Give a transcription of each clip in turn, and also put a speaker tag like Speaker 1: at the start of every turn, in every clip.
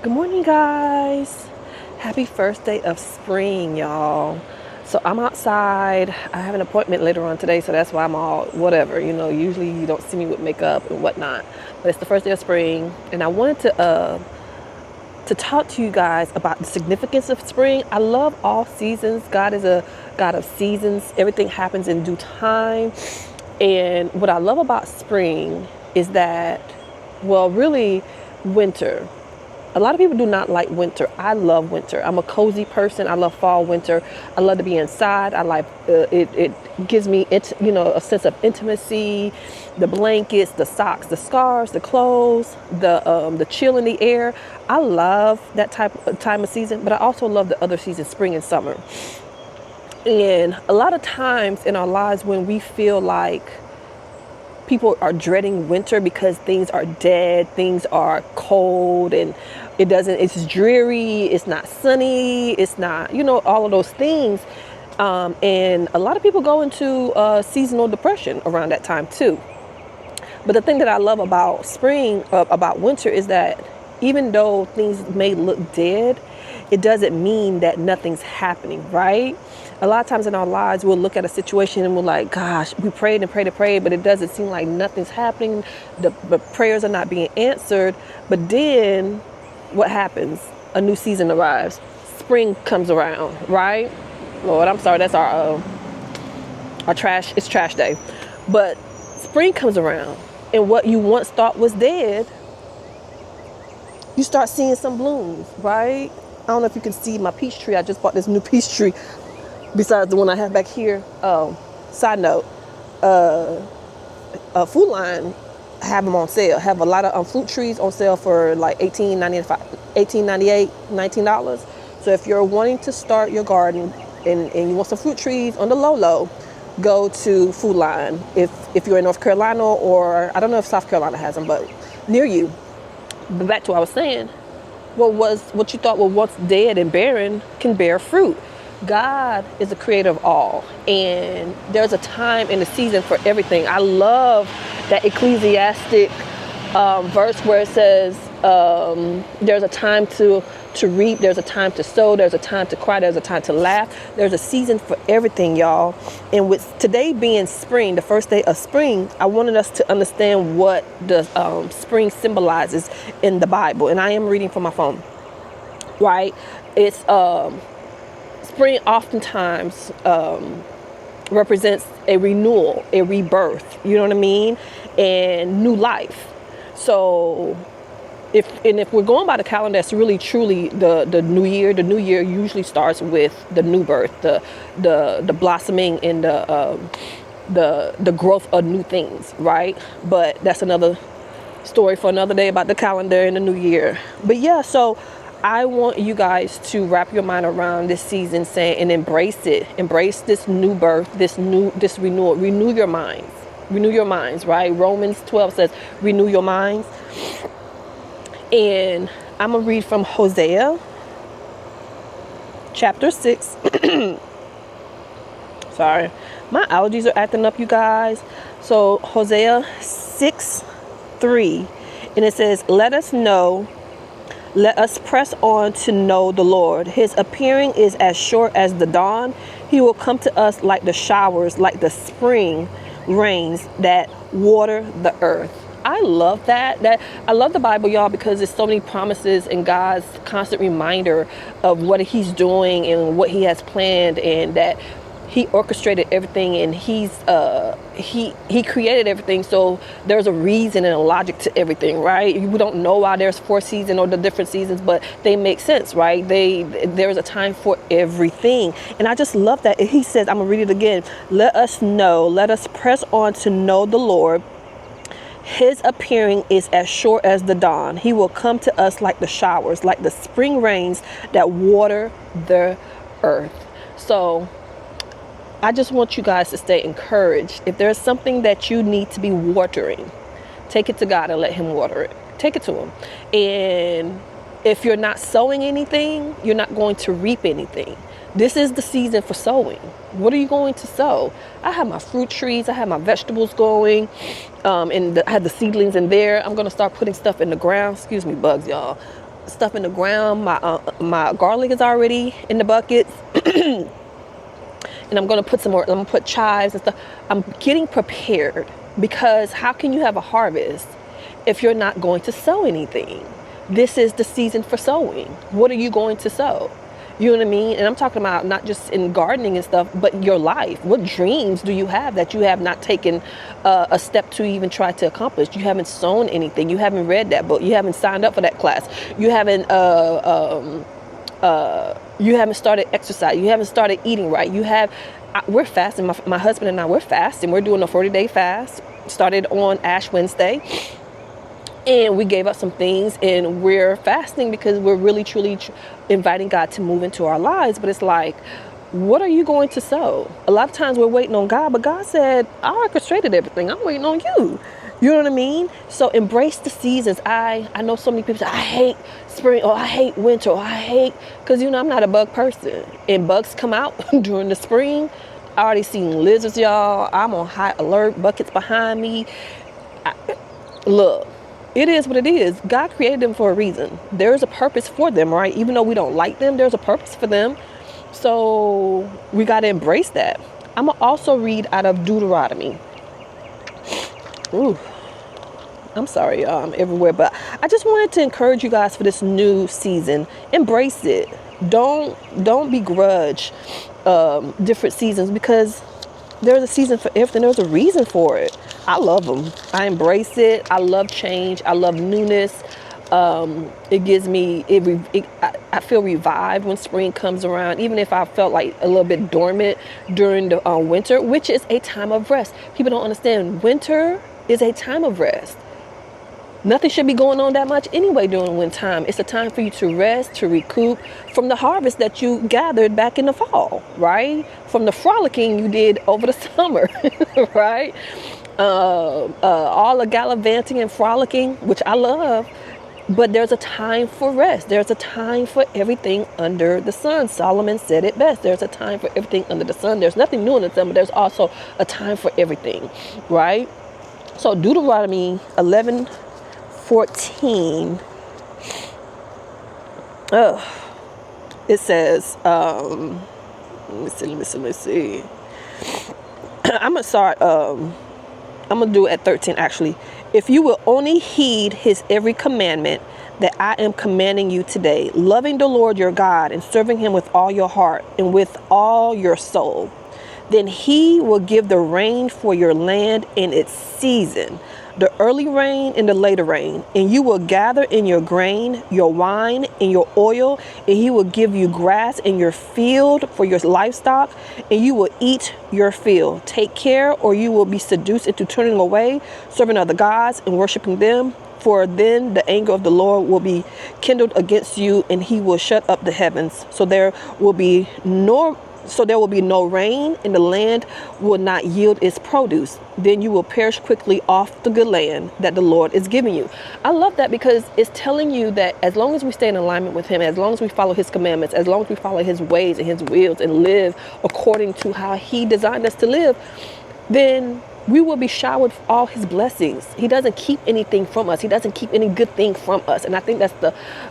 Speaker 1: Good morning, guys. Happy first day of spring, y'all. So I'm outside. I have an appointment later on today, so that's why I'm all whatever. Usually you don't see me with makeup and whatnot, but it's the first day of spring, and I wanted to talk to you guys about the significance of spring. I love all seasons. God is a God of seasons. Everything happens in due time, and what I love about spring is that, well, really, winter. A lot of people do not like winter. I love winter. I'm a cozy person. I love fall, winter. I love to be inside. I like it. It gives me a sense of intimacy. The blankets, the socks, the scarves, the clothes, the chill in the air. I love that time of season. But I also love the other seasons, spring and summer. And a lot of times in our lives when we feel like people are dreading winter because things are dead, things are cold, and it's dreary, it's not sunny, it's not, all of those things. And a lot of people go into seasonal depression around that time too. But the thing that I love about spring, about winter, is that even though things may look dead, it doesn't mean that nothing's happening, right? A lot of times in our lives, we'll look at a situation and we're like, gosh, we prayed and prayed and prayed, but it doesn't seem like nothing's happening. The prayers are not being answered. But then what happens? A new season arrives. Spring comes around, right? Lord, I'm sorry, that's our trash. It's trash day. But spring comes around, and what you once thought was dead, you start seeing some blooms, right? I don't know if you can see my peach tree. I just bought this new peach tree besides the one I have back here. Side note, Food Line have them on sale. Have a lot of fruit trees on sale for like $18.98, $19. So if you're wanting to start your garden and you want some fruit trees on the low, go to Food Line. If you're in North Carolina, or I don't know if South Carolina has them, but near you. But back to what I was saying. What you thought was once dead and barren can bear fruit. God is the creator of all, and there's a time and a season for everything. I love that Ecclesiastic verse where it says there's a time to reap, there's a time to sow, there's a time to cry, there's a time to laugh. There's a season for everything, y'all. And with today being spring, the first day of spring, I wanted us to understand what the spring symbolizes in the Bible. And I am reading from my phone, right? It's spring oftentimes represents a renewal, a rebirth, you know what I mean? And new life. So if we're going by the calendar, that's really truly the new year. The new year usually starts with the new birth, the blossoming and the growth of new things, right? But that's another story for another day about the calendar and the new year. But yeah, so I want you guys to wrap your mind around this season, saying, and embrace it. Embrace this new birth, this renewal. Renew your minds. Renew your minds, right? Romans 12 says, renew your minds. And I'm going to read from Hosea chapter 6. Sorry. My allergies are acting up, you guys. So Hosea 6:3. And it says, let us press on to know the Lord. His appearing is as sure as the dawn. He will come to us like the showers, like the spring rains that water the earth. I love that. I love the Bible, y'all, because there's so many promises and God's constant reminder of what he's doing and what he has planned, and that he orchestrated everything, and he created everything. So there's a reason and a logic to everything, right? We don't know why there's 4 seasons or the different seasons, but they make sense, right? There's a time for everything. And I just love that. He says, I'm gonna read it again. Let us press on to know the Lord. His appearing is as sure as the dawn. He will come to us like the showers, like the spring rains that water the earth. So I just want you guys to stay encouraged. If there's something that you need to be watering, take it to God and let him water it. Take it to him. And if you're not sowing anything, you're not going to reap anything. This is the season for sowing. What are you going to sow? I have my fruit trees. I have my vegetables going. And I had the seedlings in there. I'm going to start putting stuff in the ground. Excuse me, bugs, y'all. Stuff in the ground. My garlic is already in the buckets. And I'm going to put some more. I'm going to put chives and stuff. I'm getting prepared, because how can you have a harvest if you're not going to sow anything? This is the season for sowing. What are you going to sow? You know what I mean? And I'm talking about not just in gardening and stuff, but your life. What dreams do you have that you have not taken a step to even try to accomplish? You haven't sown anything. You haven't read that book. You haven't signed up for that class. You haven't started exercise. You haven't started eating right. We're fasting. My husband and I, we're fasting. We're doing a 40-day fast. Started on Ash Wednesday. And we gave up some things, and we're fasting because we're really, truly inviting God to move into our lives. But it's like, what are you going to sow? A lot of times we're waiting on God, but God said, I orchestrated everything. I'm waiting on you. You know what I mean? So embrace the seasons. I know so many people say, I hate spring, or I hate winter, or I hate, because, you know, I'm not a bug person. And bugs come out during the spring. I already seen lizards, y'all. I'm on high alert, buckets behind me. Look. It is what it is. God created them for a reason. There's a purpose for them, right? Even though we don't like them, there's a purpose for them. So we got to embrace that. I'm going to also read out of Deuteronomy. Ooh, I'm sorry, y'all. I'm everywhere. But I just wanted to encourage you guys for this new season. Embrace it. Don't begrudge different seasons, because there's a season for everything. There's a reason for it. I love them. I embrace it. I love change. I love newness. It gives me, I feel revived when spring comes around, even if I felt like a little bit dormant during the winter, which is a time of rest. People don't understand. Winter is a time of rest. Nothing should be going on that much anyway during winter time. It's a time for you to rest, to recoup from the harvest that you gathered back in the fall, right? From the frolicking you did over the summer, right? All the gallivanting and frolicking, which I love. But there's a time for rest. There's a time for everything under the sun. Solomon said it best. There's a time for everything under the sun. There's nothing new under the sun, but there's also a time for everything, right? So Deuteronomy 11:14. It says, let me see. I'm going to start, I'm going to do it at 13 actually. If you will only heed his every commandment that I am commanding you today, loving the Lord your God and serving him with all your heart and with all your soul, then he will give the rain for your land in its season, the early rain and the later rain, and you will gather in your grain, your wine, and your oil, and he will give you grass in your field for your livestock, and you will eat your fill. Take care, or you will be seduced into turning away, serving other gods and worshiping them. For then the anger of the Lord will be kindled against you, and he will shut up the heavens. So there will be no rain, and the land will not yield its produce. Then you will perish quickly off the good land that the Lord is giving you. I love that, because it's telling you that as long as we stay in alignment with him, as long as we follow his commandments, as long as we follow his ways and his wills and live according to how he designed us to live, then we will be showered with all his blessings. He doesn't keep anything from us. He doesn't keep any good thing from us. And I think that's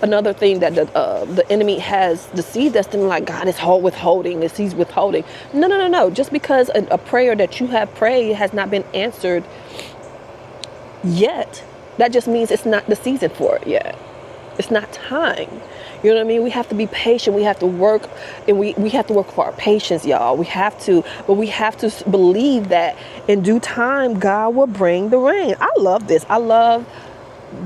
Speaker 1: another thing that the enemy has deceived us, in, like, God is withholding this. He's withholding. No. Just because a prayer that you have prayed has not been answered yet, that just means it's not the season for it yet. It's not time. You know what I mean? We have to be patient. We have to work, and we have to work for our patience, y'all. We have to believe that in due time, God will bring the rain. I love this. I love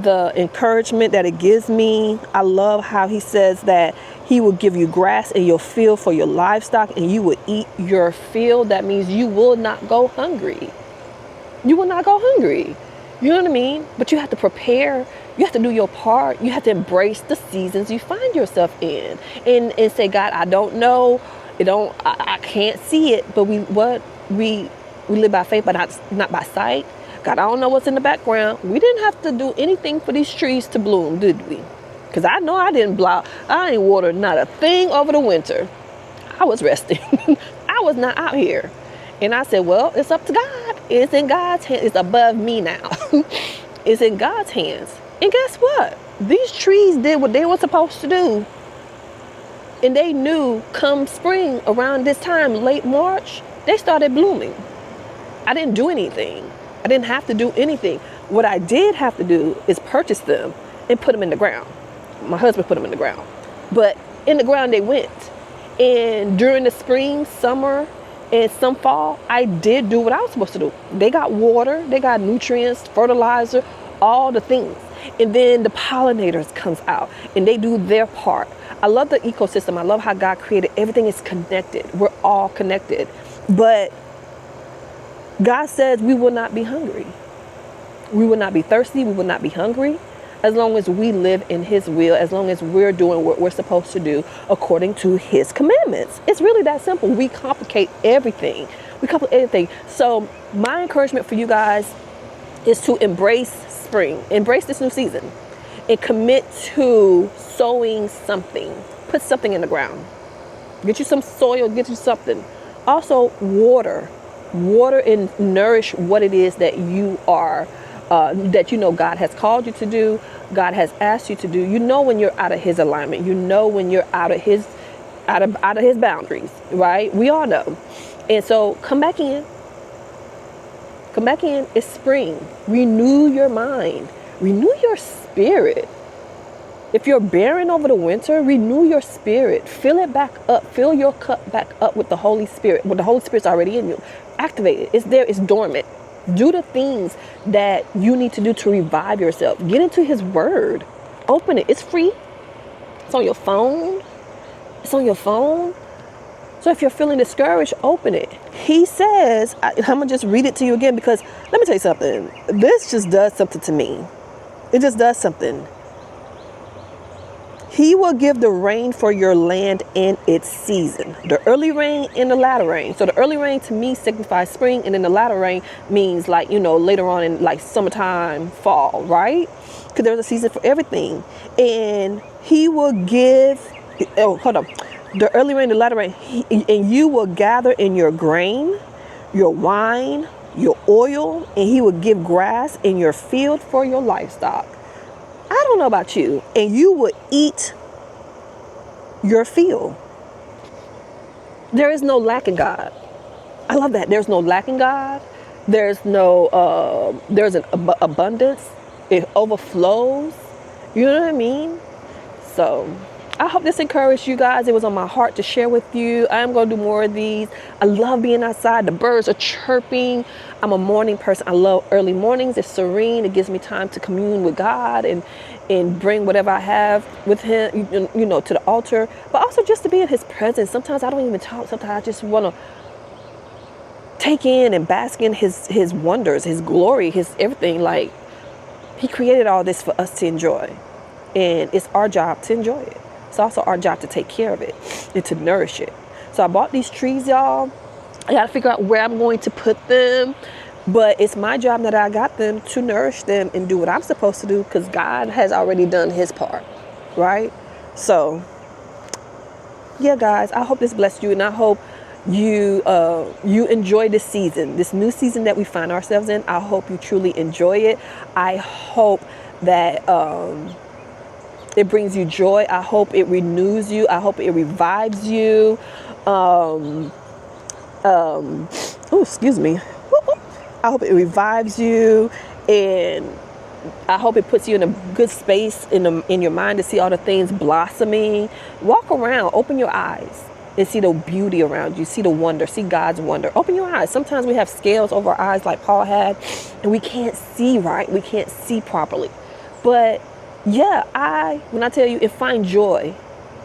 Speaker 1: the encouragement that it gives me. I love how he says that he will give you grass in your field for your livestock, and you will eat your field. That means you will not go hungry. You will not go hungry. You know what I mean? But you have to prepare. You have to do your part. You have to embrace the seasons you find yourself in, and say, God, I don't know. I can't see it, but we live by faith, but not by sight. God, I don't know what's in the background. We didn't have to do anything for these trees to bloom, did we? Because I know I didn't water not a thing over the winter. I was resting. I was not out here. And I said, well, it's up to God. It's in God's hands. It's above me now. It's in God's hands. And guess what? These trees did what they were supposed to do. And they knew come spring around this time, late March, they started blooming. I didn't do anything. I didn't have to do anything. What I did have to do is purchase them and put them in the ground. My husband put them in the ground. But in the ground they went. And during the spring, summer, and some fall, I did do what I was supposed to do. They got water, they got nutrients, fertilizer, all the things. And then the pollinators comes out and they do their part. I love the ecosystem. I love how God created. Everything is connected. We're all connected. But God says we will not be hungry. We will not be thirsty. We will not be hungry. As long as we live in his will, as long as we're doing what we're supposed to do according to his commandments. It's really that simple. We complicate everything. We complicate everything. So my encouragement for you guys is to embrace spring, embrace this new season, and commit to sowing something. Put something in the ground. Get you some soil, get you something. Also water and nourish what it is that you are, that you know God has called you to do, God has asked you to do. You know when you're out of his alignment. You know when you're out of his boundaries, right? We all know. And so come back in. Come back in. It's spring. Renew your mind. Renew your spirit. If you're barren over the winter, renew your spirit. Fill it back up. Fill your cup back up with the Holy Spirit. With the Holy Spirit's already in you. Activate it. It's there. It's dormant. Do the things that you need to do to revive yourself. Get into his word. Open it. It's free. It's on your phone. It's on your phone. So if you're feeling discouraged, open it. He says, I'm going to just read it to you again because let me tell you something. This just does something to me. It just does something. He will give the rain for your land in its season. The early rain and the latter rain. So the early rain to me signifies spring, and then the latter rain means like, you know, later on in like summertime, fall, right? Because there's a season for everything. And he will give, the early rain, the latter rain, and you will gather in your grain, your wine, your oil, and he will give grass in your field for your livestock. I don't know about you, and you will eat your field. There is no lack in God. I love that. There's no lack in God. There's an abundance. It overflows. You know what I mean? So I hope this encouraged you guys. It was on my heart to share with you. I am going to do more of these. I love being outside. The birds are chirping. I'm a morning person. I love early mornings. It's serene. It gives me time to commune with God and bring whatever I have with him, you know, to the altar. But also just to be in his presence. Sometimes I don't even talk. Sometimes I just want to take in and bask in his wonders, his glory, his everything. Like, he created all this for us to enjoy. And it's our job to enjoy it. It's also our job to take care of it and to nourish it. So I bought these trees, y'all. I got to figure out where I'm going to put them. But it's my job that I got them to nourish them and do what I'm supposed to do because God has already done his part, right? So, yeah, guys, I hope this blessed you. And I hope you enjoy this season, this new season that we find ourselves in. I hope you truly enjoy it. I hope that it brings you joy. I hope it renews you. I hope it revives you. Excuse me. I hope it revives you, and I hope it puts you in a good space in your mind to see all the things blossoming. Walk around, open your eyes, and see the beauty around you. See the wonder, see God's wonder. Open your eyes. Sometimes we have scales over our eyes like Paul had, and we can't see right. We can't see properly. But yeah, when I tell you, find joy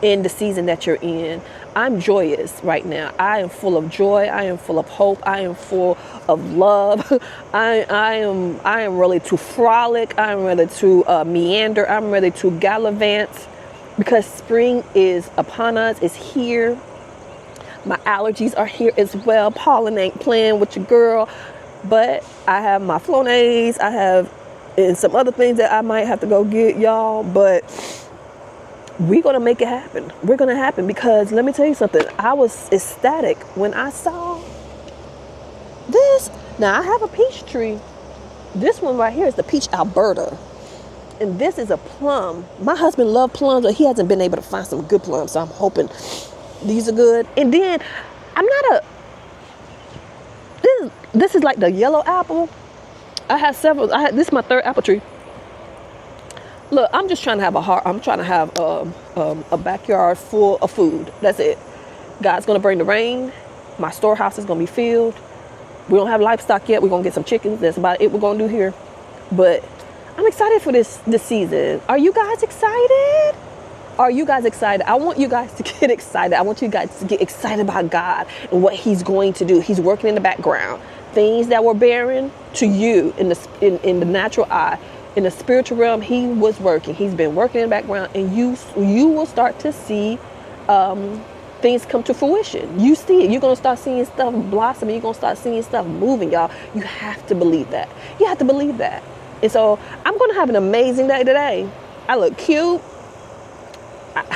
Speaker 1: in the season that you're in. I'm joyous right now. I am full of joy. I am full of hope. I am full of love. I am ready to frolic. I'm ready to meander. I'm ready to gallivant because spring is upon us. It's here. My allergies are here as well. Pollen ain't playing with your girl, but I have my Flonase. I have and some other things that I might have to go get, y'all. But we're going to make it happen. We're going to happen because let me tell you something. I was ecstatic when I saw this. Now, I have a peach tree. This one right here is the peach Alberta. And this is a plum. My husband loved plums, but he hasn't been able to find some good plums. So I'm hoping these are good. And then I'm not a, this is like the yellow apple. I have several. This is my third apple tree. Look, I'm just trying to have I'm trying to have a backyard full of food. That's it. God's gonna bring the rain. My storehouse is gonna be filled. We don't have livestock yet. We're gonna get some chickens. That's about it we're gonna do here. But I'm excited for this season. Are you guys excited? Are you guys excited? I want you guys to get excited. I want you guys to get excited about God and what He's going to do. He's working in the background. Things that were barren to you in the natural eye, in the spiritual realm, He was working. He's been working in the background, and you will start to see things come to fruition. You see it. You're going to start seeing stuff blossoming. You're going to start seeing stuff moving, y'all. You have to believe that. You have to believe that. And so I'm going to have an amazing day today. I look cute.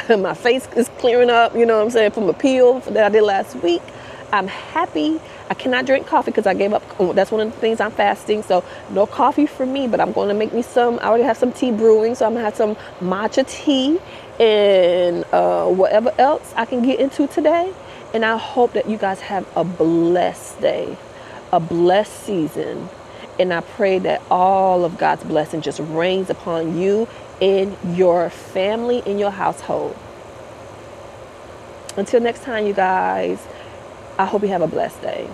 Speaker 1: My face is clearing up, you know what I'm saying, from a peel that I did last week. I'm happy. I cannot drink coffee because I gave up. That's one of the things I'm fasting. So no coffee for me, but I'm going to make me some. I already have some tea brewing. So I'm going to have some matcha tea and whatever else I can get into today. And I hope that you guys have a blessed day, a blessed season. And I pray that all of God's blessing just rains upon you in your family, in your household. Until next time, you guys, I hope you have a blessed day.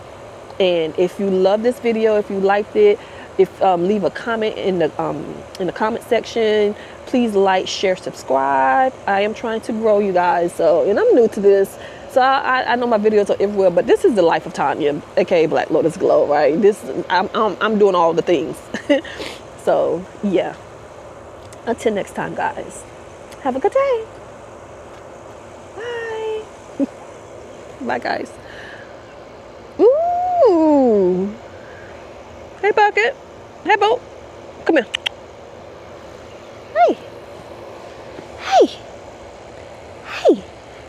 Speaker 1: And if you love this video, if you liked it, leave a comment in the comment section. Please like, share, subscribe. I am trying to grow, you guys. So, and I'm new to this. So I know my videos are everywhere, but this is the life of Tanya, aka Black Lotus Glow, right? I'm doing all the things. So yeah. Until next time, guys. Have a good day. Bye. Bye, guys. Ooh. Hey, Bucket. Hey, Bo. Come here. Hey. Hey. Hey.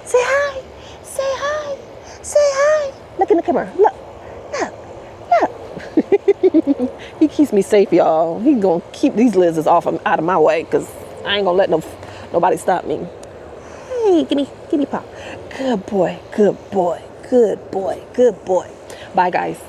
Speaker 1: Say hi. Say hi. Say hi. Look in the camera. Look. Look. Look. He keeps me safe, y'all. He's going to keep these lizards out of my way because I ain't going to let nobody stop me. Hey, give me pop. Good boy. Good boy. Good boy. Good boy. Bye, guys.